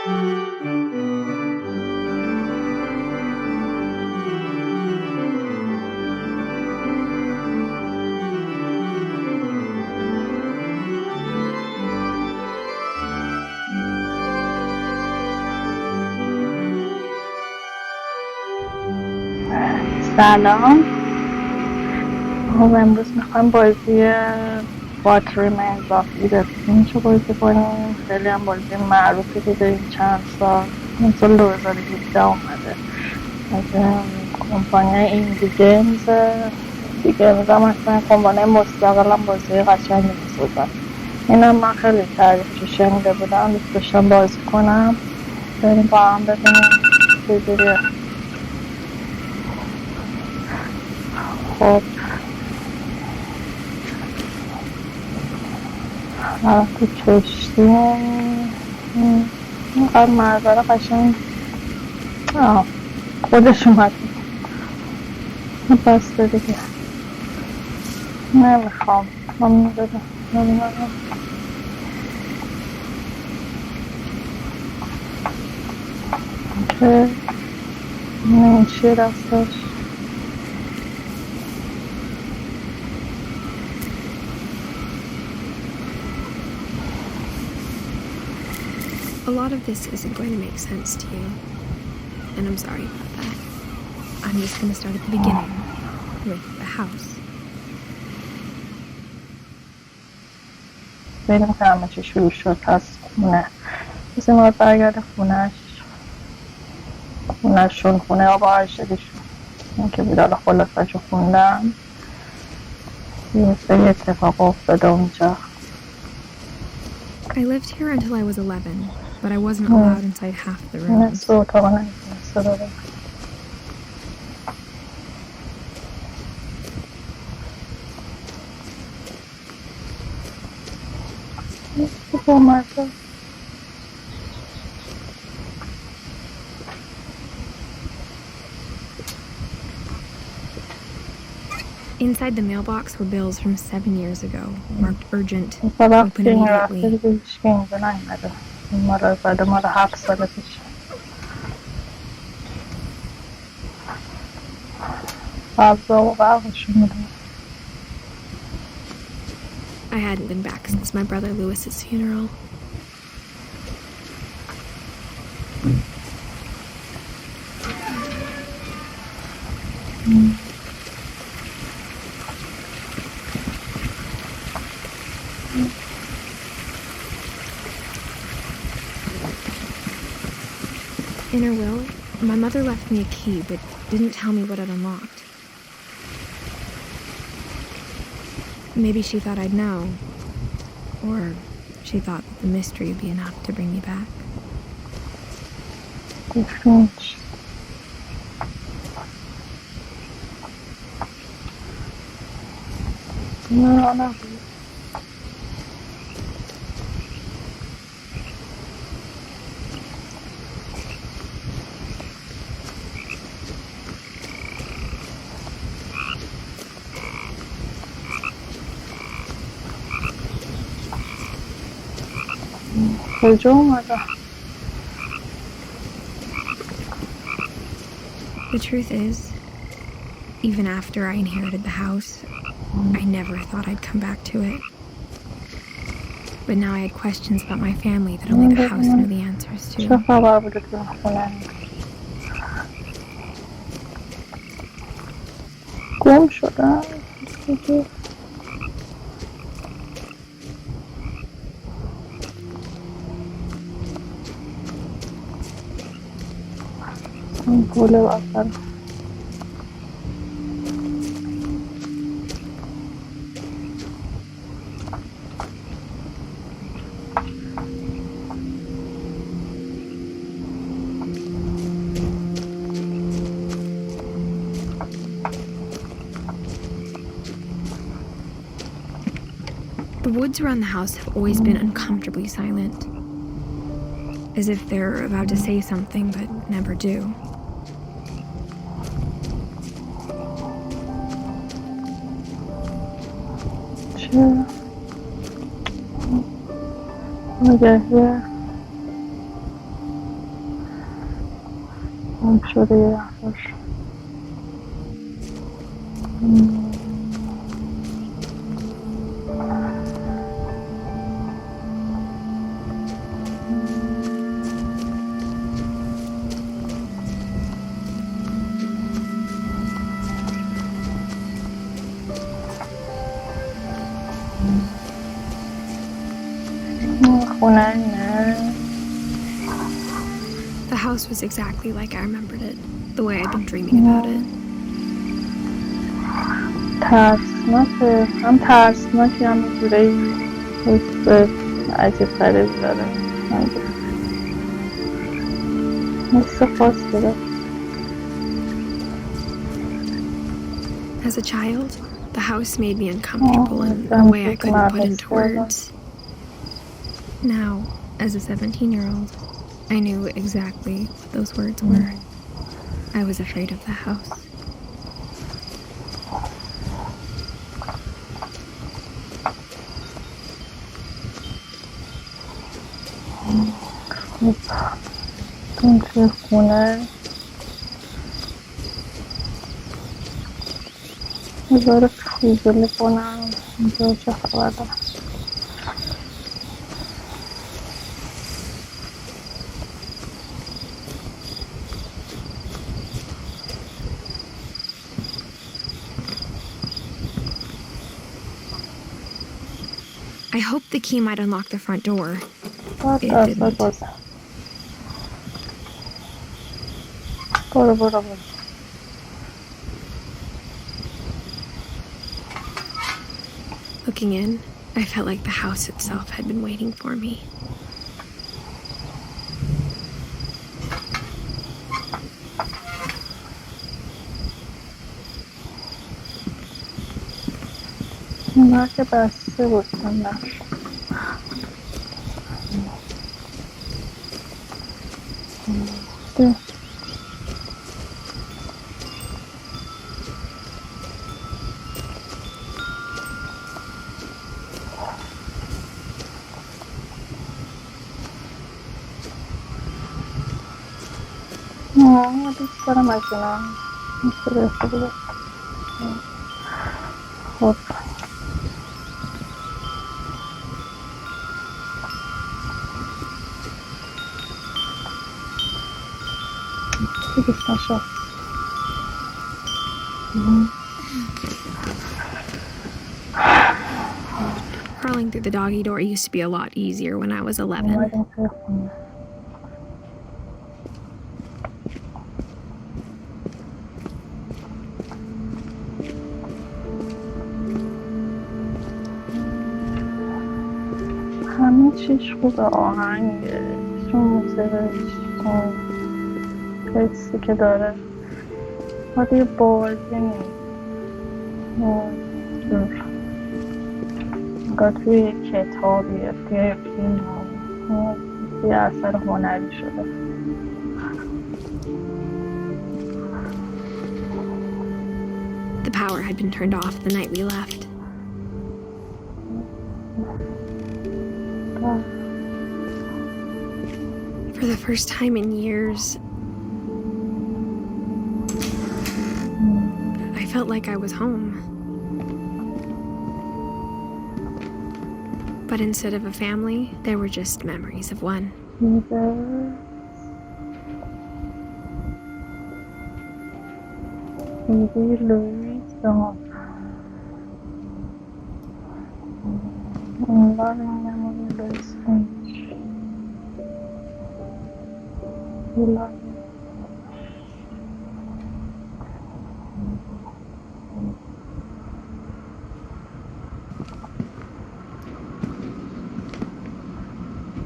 سلام. امروز میخوایم بازی Remains of Edith Finch رو بازی کنیم. خیلی هم بازی معروفی بوده این چند سال. این سال 2017 اومده از کمپانی ایندی گیمز. هم اصلا کمپانی مستقل هم بازی قشنگی میسازن. اینم من خیلی تعریفش شنیده بودم، دوست داشتم بازی کنم. بریم با هم ببینیم چجوریه. خب تو کشتی اینقدر منظره قشنگ خودش اومد. بس دیگه نمیخوام من بدم که این چیه دستش. A lot of this isn't going to make sense to you, and I'm sorry about that. I'm just going to start at the beginning, with the house. بریم که همه چی شروع شد از خونه. کسی ما برگرده خونهشون خونه آبا ارشدیشون. این که بیدالا خلاصشو خوندم یه سری اتفاق افتاده اونجا. I lived here until I was 11, but I wasn't allowed inside half the rooms. نصف اتاقا نمیتونسته داره. با مزه. Inside the mailbox were bills from 7 years ago, marked urgent, open immediately. I hadn't been back since my brother Lewis's funeral. In her will, my mother left me a key, but didn't tell me what it unlocked. Maybe she thought I'd know, or she thought that the mystery would be enough to bring me back. French. No. The truth is, even after I inherited the house, I never thought I'd come back to it. But now I had questions about my family that only the house knew the answers to. گم شدم. گل آخر The woods around the house have always been uncomfortably silent, as if they're about to say something but never do. اون شده یه وقتاش خونه اینه. The house was exactly like I remembered it, the way I'd been dreaming about it. ترسناکه، هم ترسناکی هم یه جورایی حس عجیب غریب داره. حس خاص داره. As a child, the house made me uncomfortable in a way I couldn't put into words. Now, as a 17-year-old, I knew exactly what those words were. I was afraid of the house. توی خونه بذاره فوزلی کنم اینجا چه خبر دارم. I hoped the key might unlock the front door. It didn't. برو. Looking in, I felt like the house itself had been waiting for me. اونا که بسته بود نش دوست دارم از اینا میشه بسته. خب دوست نشد. Crawling through the doggy door used to be a lot easier when I was 11. همه چیش خوبه، آهنگش، موسیقیش، حسی که داره، ولی یه بازی نیست. انگار توی یه کتابیه، توی یه فیلم یه اثر هنری شده. The power had been turned off the night we left. For the first time in years, I felt like I was home. But instead of a family, there were just memories of one.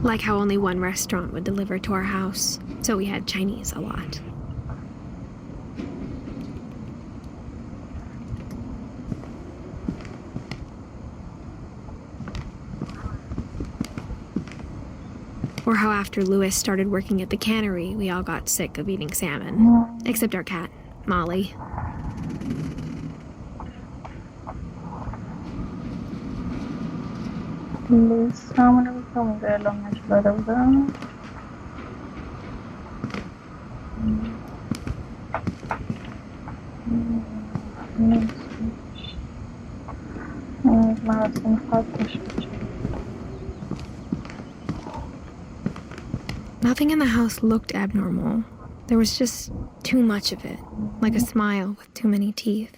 Like how only one restaurant would deliver to our house, so we had Chinese a lot. Or how after Louis started working at the cannery, we all got sick of eating salmon. Except our cat, Molly. لیست همونه بود که اونجا اعلامش داده بودم. مراسم خاصش. Nothing in the house looked abnormal. There was just too much of it, like a smile with too many teeth.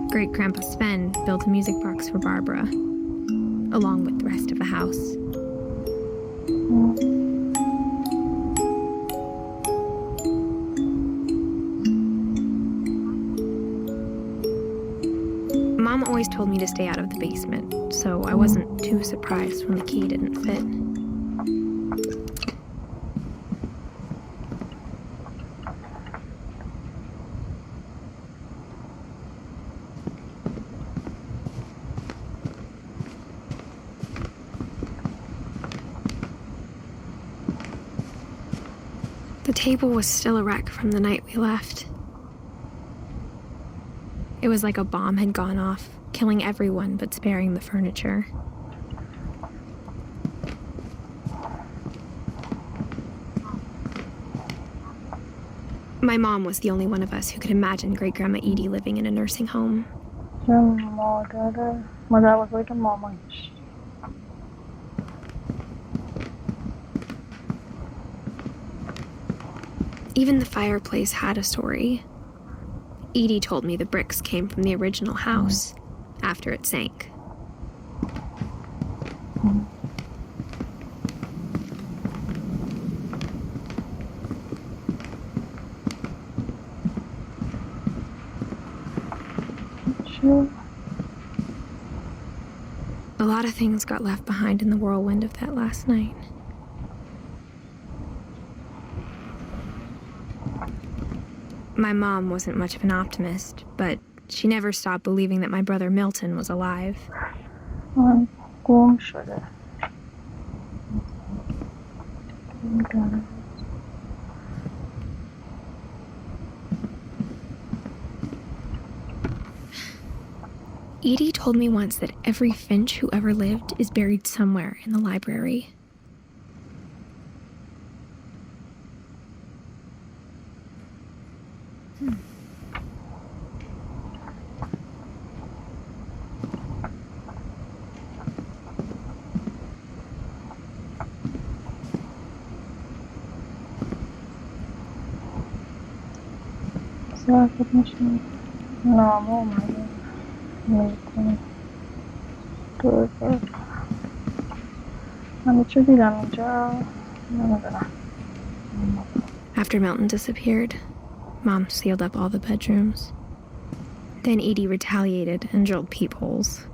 Great-Grandpa Sven built a music box for Barbara, along with the rest of the house. Mom always told me to stay out of the basement, so I wasn't too surprised when the key didn't fit. The table was still a wreck from the night we left. It was like a bomb had gone off, killing everyone but sparing the furniture. My mom was the only one of us who could imagine Great-Grandma Edie living in a nursing home. مادر بزرگ مامانش. Even the fireplace had a story. Edie told me the bricks came from the original house after it sank. A lot of things got left behind in the whirlwind of that last night. My mom wasn't much of an optimist, but she never stopped believing that my brother Milton was alive. Edie told me once that every Finch who ever lived is buried somewhere in the library. نامه اومده میکنه همه چی دیدم اینجا نمیدونم. After Milton disappeared, Mom sealed up all the bedrooms. Then Edie retaliated and drilled peepholes.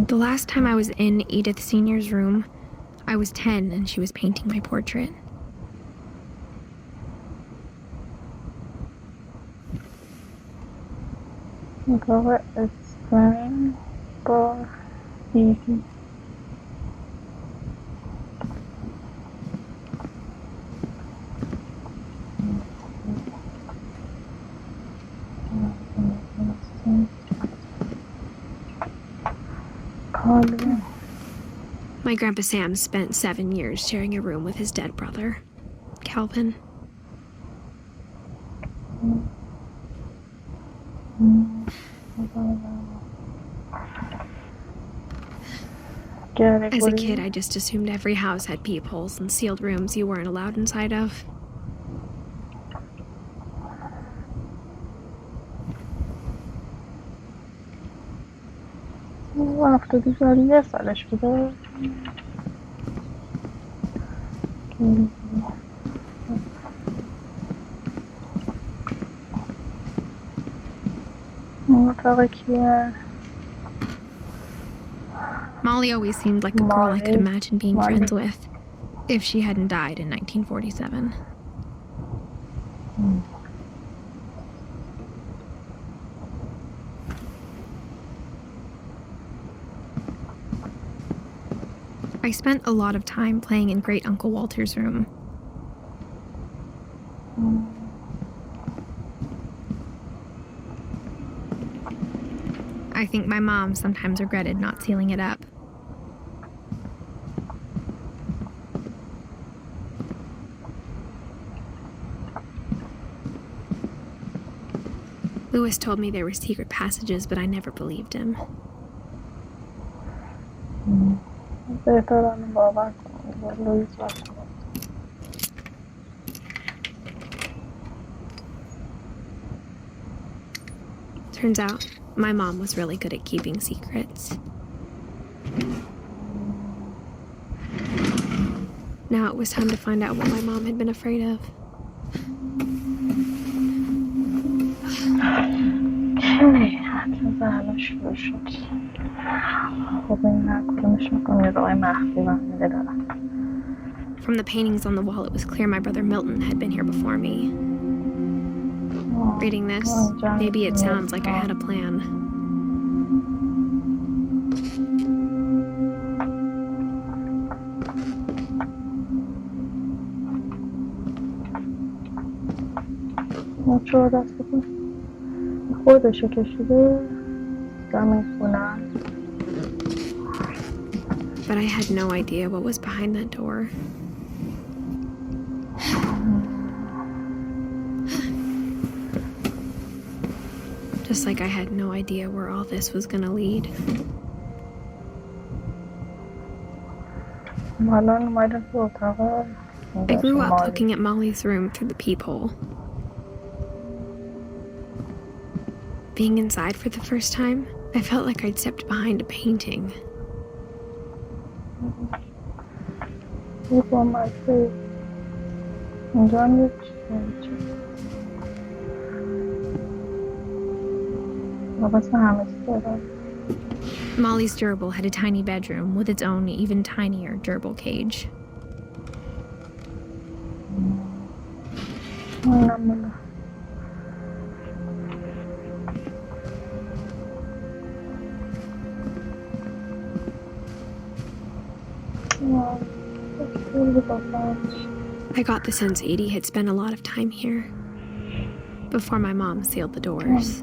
The last time I was in Edith Sr.'s room, I was 10 and she was painting my portrait. My Grandpa Sam spent 7 years sharing a room with his dead brother, Calvin. As a kid, I just assumed every house had peepholes and sealed rooms you weren't allowed inside of. سالش بوده. Molly always seemed like a girl I could imagine being friends with, if she hadn't died in 1947. I spent a lot of time playing in Great Uncle Walter's room. I think my mom sometimes regretted not sealing it up. Lewis told me there were secret passages, but I never believed him. Turns out, my mom was really good at keeping secrets. Now it was time to find out what my mom had been afraid of. From the paintings on the wall, it was clear my brother Milton had been here before me. Reading this, maybe it sounds like I had a plan. خودشو کشیده زمین خونه. But I had no idea what was behind that door. Just like I had no idea where all this was gonna lead. I grew up looking at Molly's room through the peephole. Being inside for the first time, I felt like I'd stepped behind a painting. Molly's gerbil had a tiny bedroom with its own even tinier gerbil cage. I got the sense Edie had spent a lot of time here before my mom sealed the doors.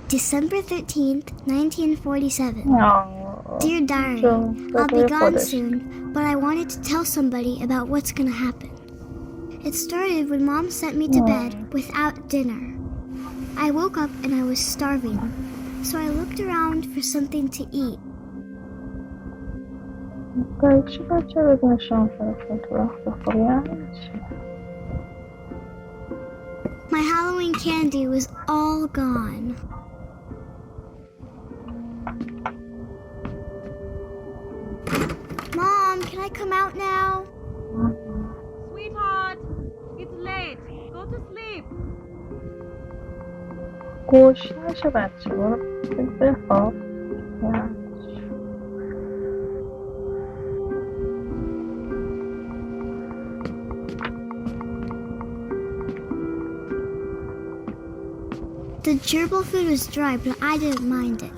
December 13th, 1947. Dear Diary, I'll be gone soon, but I wanted to tell somebody about what's gonna happen. It started when Mom sent me to bed without dinner. I woke up and I was starving, so I looked around for something to eat. My Halloween candy was all gone. Mom, can I come out now? Sweetheart, it's late. Go to sleep. گوش نشه بچه برو بخواب. The gerbil food was dry, but I didn't mind it.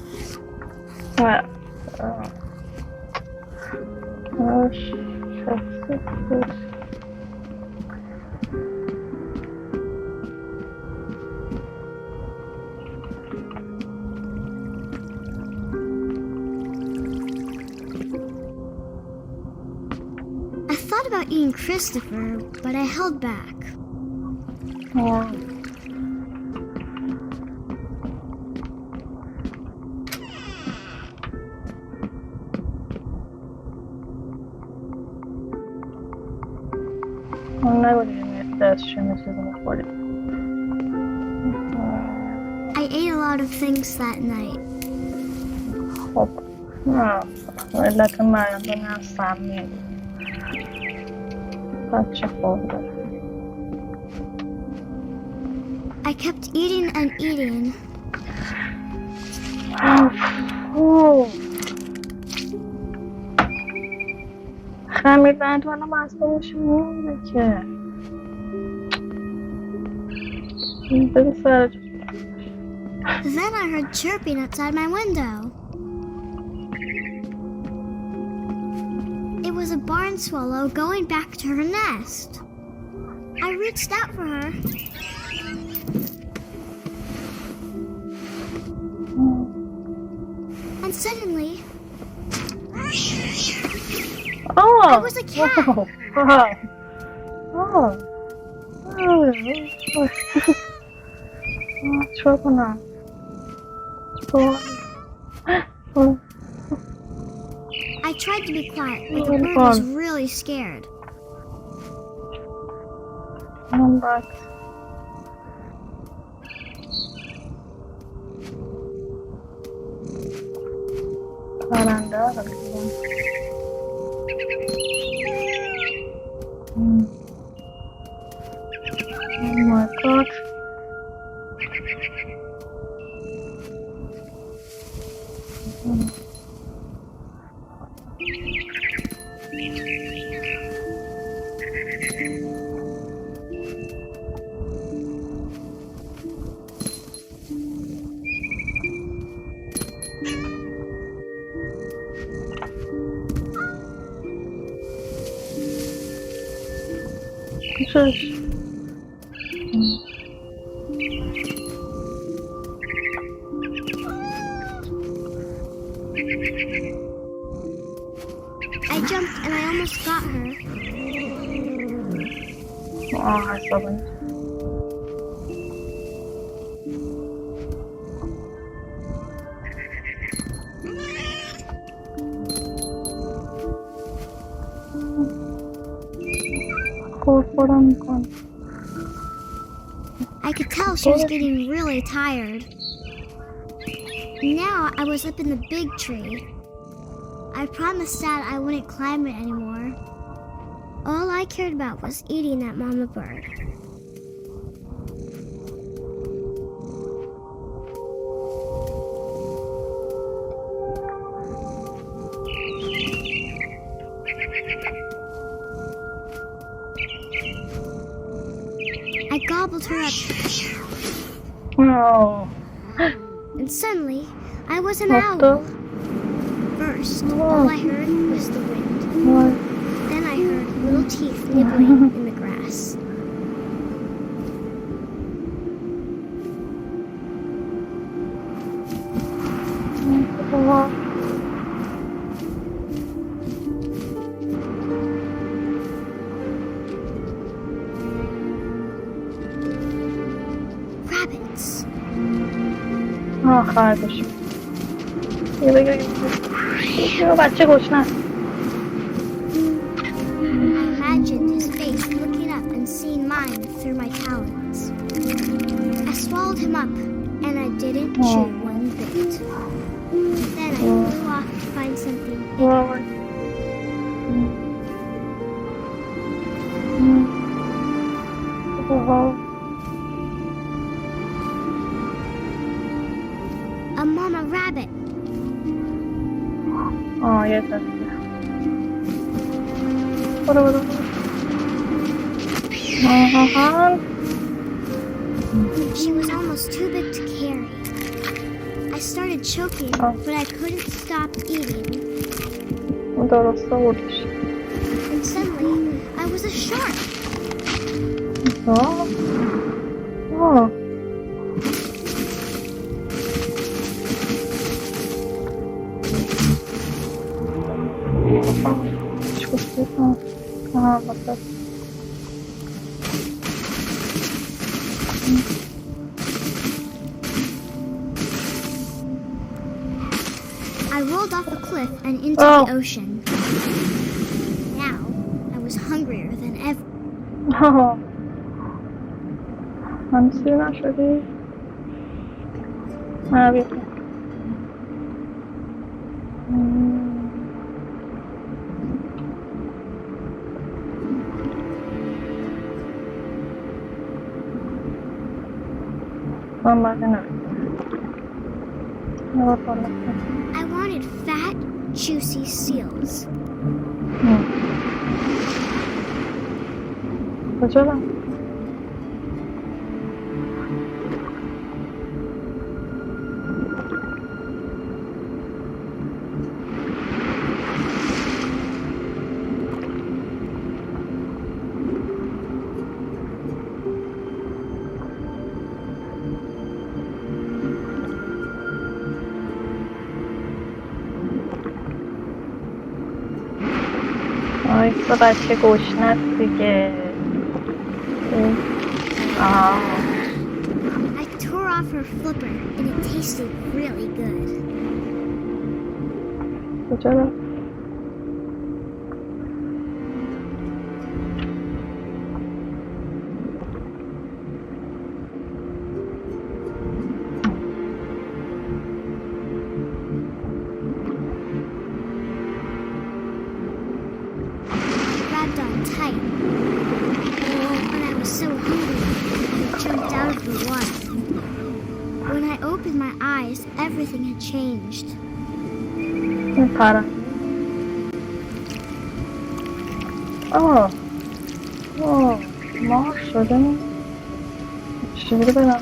I thought about eating Christopher, but I held back. نبودیم دستشون چیزی میخورید. I ate a lot of things that night. خب علت مرض سمی بود. بچه خورده. I kept eating and eating. خمیردن تو الان مصباحش مونده که بده سر جا. Then I heard chirping outside my window. It was a barn swallow going back to her nest. I reached out for her. And suddenly, I was a cat. چرا کنم؟ I tried to be quiet, but the bird was really scared. I'm back. پرنده Oh my god. I jumped and I almost got her. حسابه خورم میکنم. I could tell she was getting really tired. Now I was up in the big tree. I promised Dad I wouldn't climb it anymore. All I cared about was eating that mama bird. I gobbled her up. Oh. And suddenly, I was an owl. First, all I heard was the wind. Then I heard little teeth nibbling in the grass. Rabbits. خرگوش یه بچه گشنه. I imagined his face looking up and seeing mine through my talons. I swallowed him up and I didn't chew one bit. Then I flew off to find something bigger. A mama rabbit. یه دست برو She was almost too big to carry. I started choking, but I couldn't stop eating. درسته بودش. And suddenly, I was a shark. I rolled off the cliff and into the ocean. Now, I was hungrier than ever. هم سیر نشدی؟ نه بیا من باید I wanted fat, juicy seals. کجا دارم؟ آی تو بچه گشنت دیگه I tore off her flipper and it tasted really good. کجا دارم؟ Grabbed on tight. And I was so hungry, I jumped out of the water. When I opened my eyes, everything had changed. میپرم مار شده چجوری برم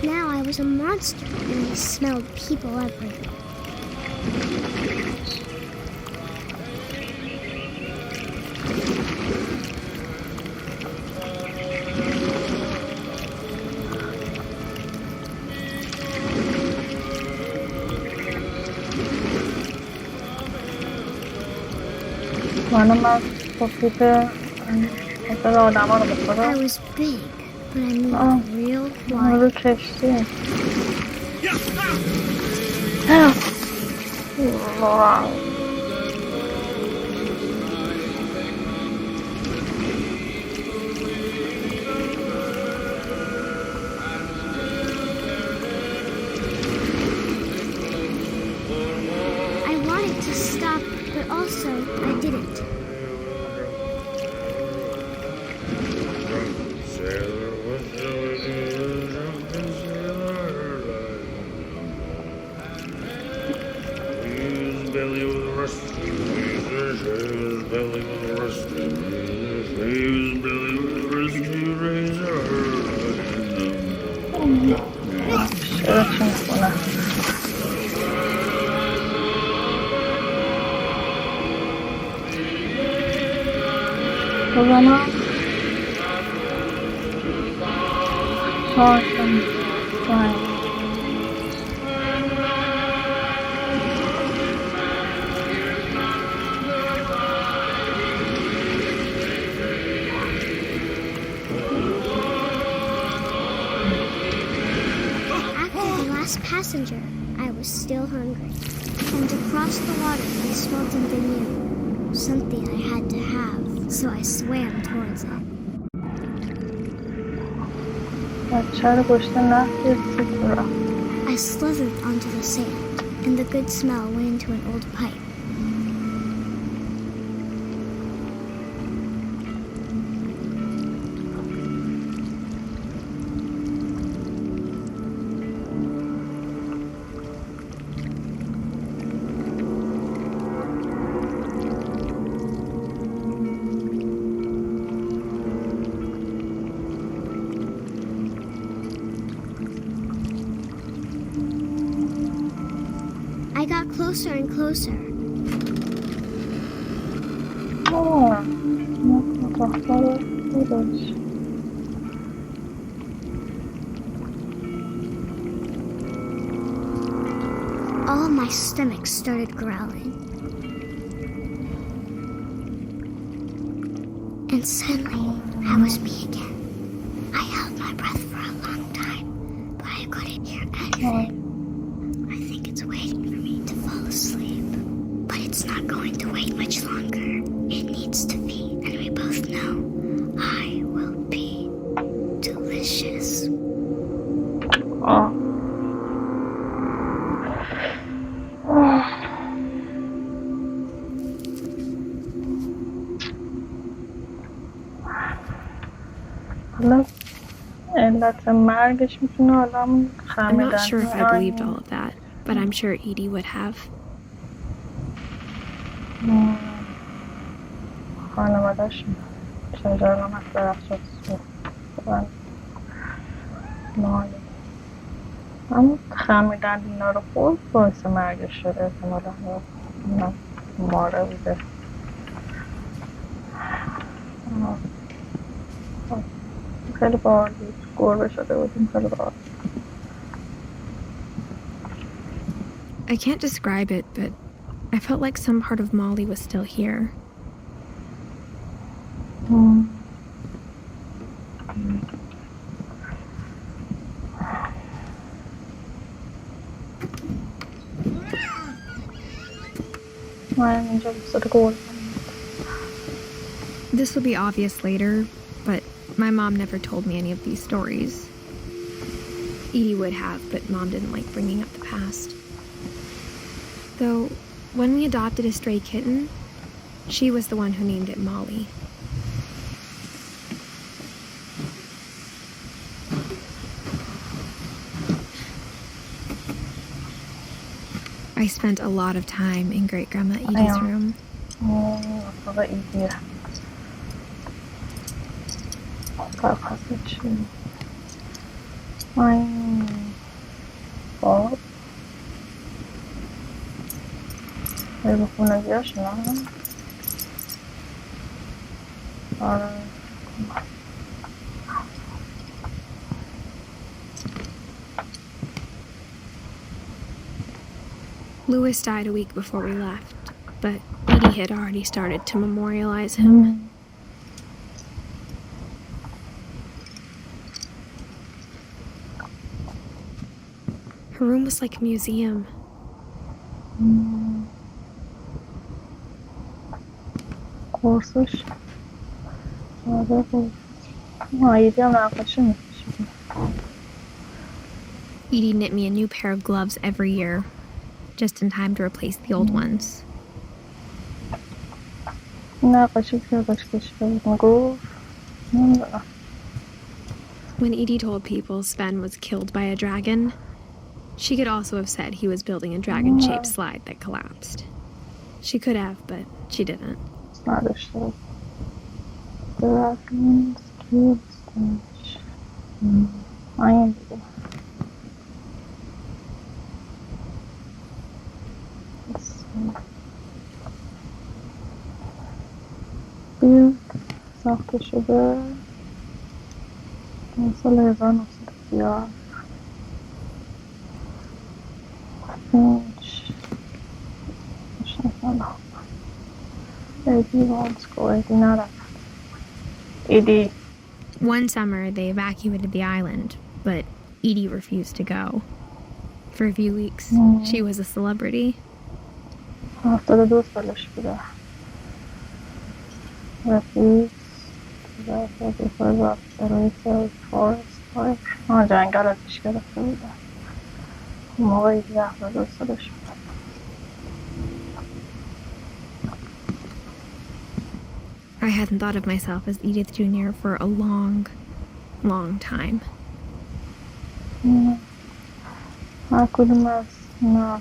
Now I was a monster and I smelled people everywhere. من خفیف مثل آدم ها رو I بخورم was big, but I moved real quiet. رو کشتی واو I wanted to stop, but also I didn't. چرا چی میکنم بزنم هاشم Passenger, I was still hungry. And across the water, I smelled something new. Something I had to have, so I swam towards it. I slithered onto the sand, and the good smell went into an old pipe. I got closer and closer. All my stomach started growling. And suddenly, I was me again. I held my breath for a long time, but I couldn't hear anything. I think it's waiting for me to fall asleep. But it's not going to wait much longer. It needs to feed and علت مرگش میتونه آدم I'm not sure if I believed all of that, but I'm sure Edie would have. خانوادهش شجرنامه درخشت مالی همون خمیدن اینا رو خورد باعث مرگش شده احتمالا ماره بوده. خیلی باحال بود. گربه شده بودیم. خیلی باحال. I can't describe it, but I felt like some part of Molly was still here. This will be obvious later, but my mom never told me any of these stories. Edie would have, but Mom didn't like bringing up the past. Though, when we adopted a stray kitten, she was the one who named it Molly. I spent a lot of time in Great-Grandma Edie's room. Louis died a week before we left, but Edie had already started to memorialize him. Her room was like a museum. Edie knit me a new pair of gloves every year, just in time to replace the old ones. When Edie told people Sven was killed by a dragon, she could also have said he was building a dragon-shaped slide that collapsed. She could have, but she didn't. Dragons killed Finch. بیلد ساخته شده سال 1930. فینچ ایدی wants to go. ایدی نرفت. ایدی. One summer, they evacuated the island, but Edie refused to go. For a few weeks, she was a celebrity. 72 سالش بوده. رفیق جنگل ازش گرفته بوده. موقع ایدی 72 سالش بوده. I hadn't thought of myself as Edith Jr. for a long, long time. کدوم از نه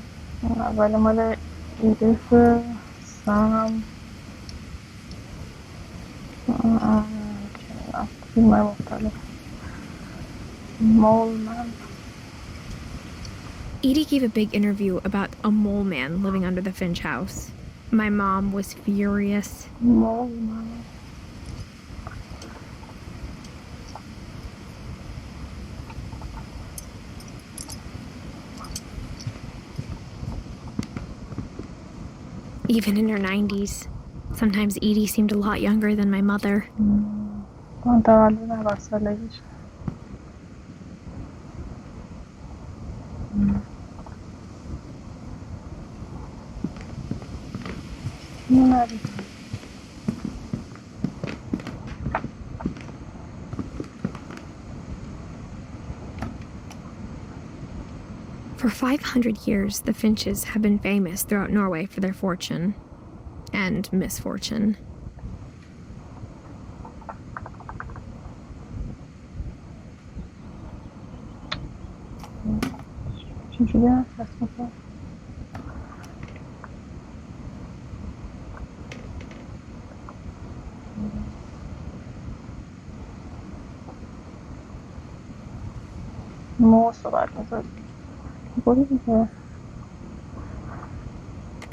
اول مال ایدث سام فیلم های مختلف مول من. Edie gave a big interview about a mole man living under the Finch house. My mom was furious. Mole man. Even in her 90s, sometimes Edie seemed a lot younger than my mother. For 500 years, the Finches have been famous throughout Norway for their fortune and misfortune. چجوری هست اسمش؟ مو صحبت می‌کنم. برو دیگه.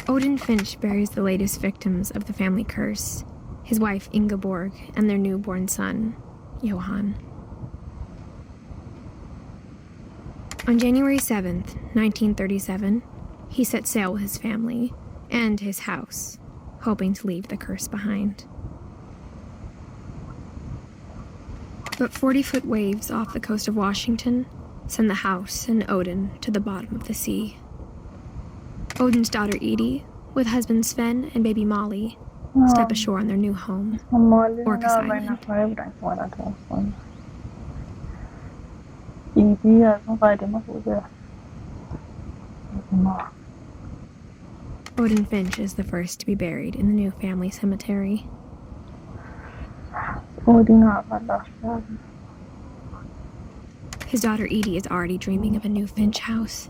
Odin Finch buries the latest victims of the family curse, his wife Ingeborg and their newborn son, Johann. On January 7th, 1937, he set sail with his family and his house, hoping to leave the curse behind. But 40-foot waves off the coast of Washington send the house and Odin to the bottom of the sea. Odin's daughter Edie, with husband Sven and baby Molly, step ashore on their new home, Orcas Island. Odin Finch is the first to be buried in the new family cemetery. His daughter Edie is already dreaming of a new Finch house.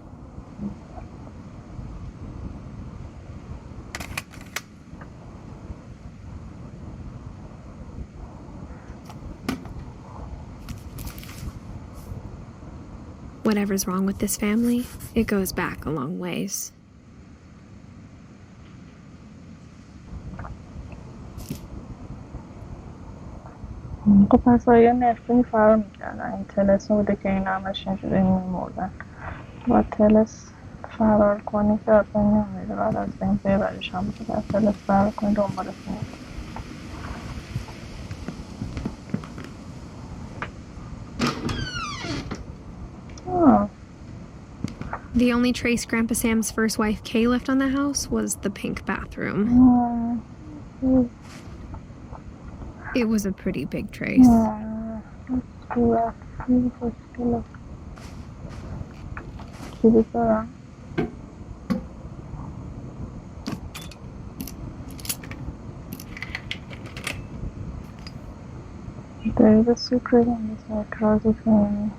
Whatever's wrong with this family, it goes back a long ways. خب پس آیا نفرینی فرار میکردن این تلس بوده که این همش اینجوری میمردن و تلس فرار کنی که اصلا نمیده بعد از این ببریش هم بوده تلس فرار کنی دنبالش میده. The only trace Grandpa Sam's first wife Kay left on the house was the pink bathroom. It was a pretty big trace. There is a secret in this closet room.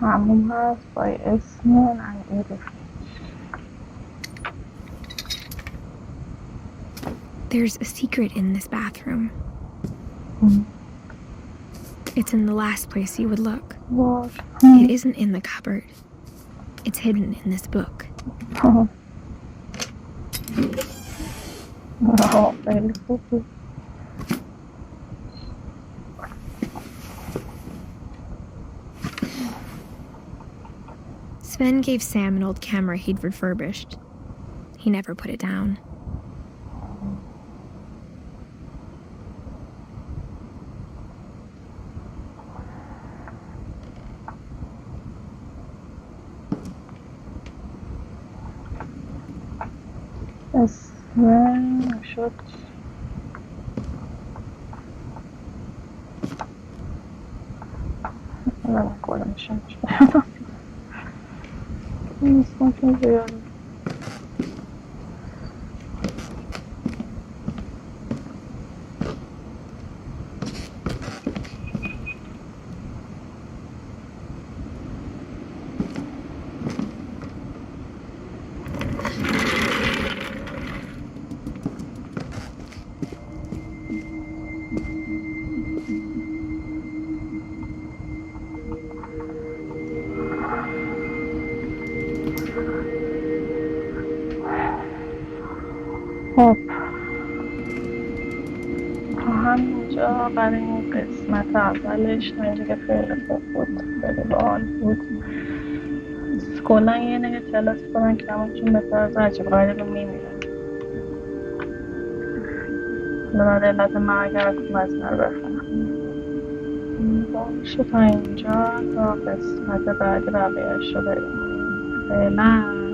همون هست by اسم and Edith. There's a secret in this bathroom. It's in the last place you would look. What? It isn't in the cupboard. It's hidden in this book. Oh, very cool. Sven gave Sam an old camera he'd refurbished. He never put it down. Sven شد الان کلا میشه این اسم که زیاده خب تا همینجا برای این قسمت اولش نمیشه که خیلی خوب بود خیلی باحال بود کلا یه نگه کلاس کنن که همون به طرز عجیب غریب میمیرن بعد علت مرگ هم مزنه رو بخونم باشه تا اینجا تا قسمت بعدی بقیه‌اش رو بریم فعلا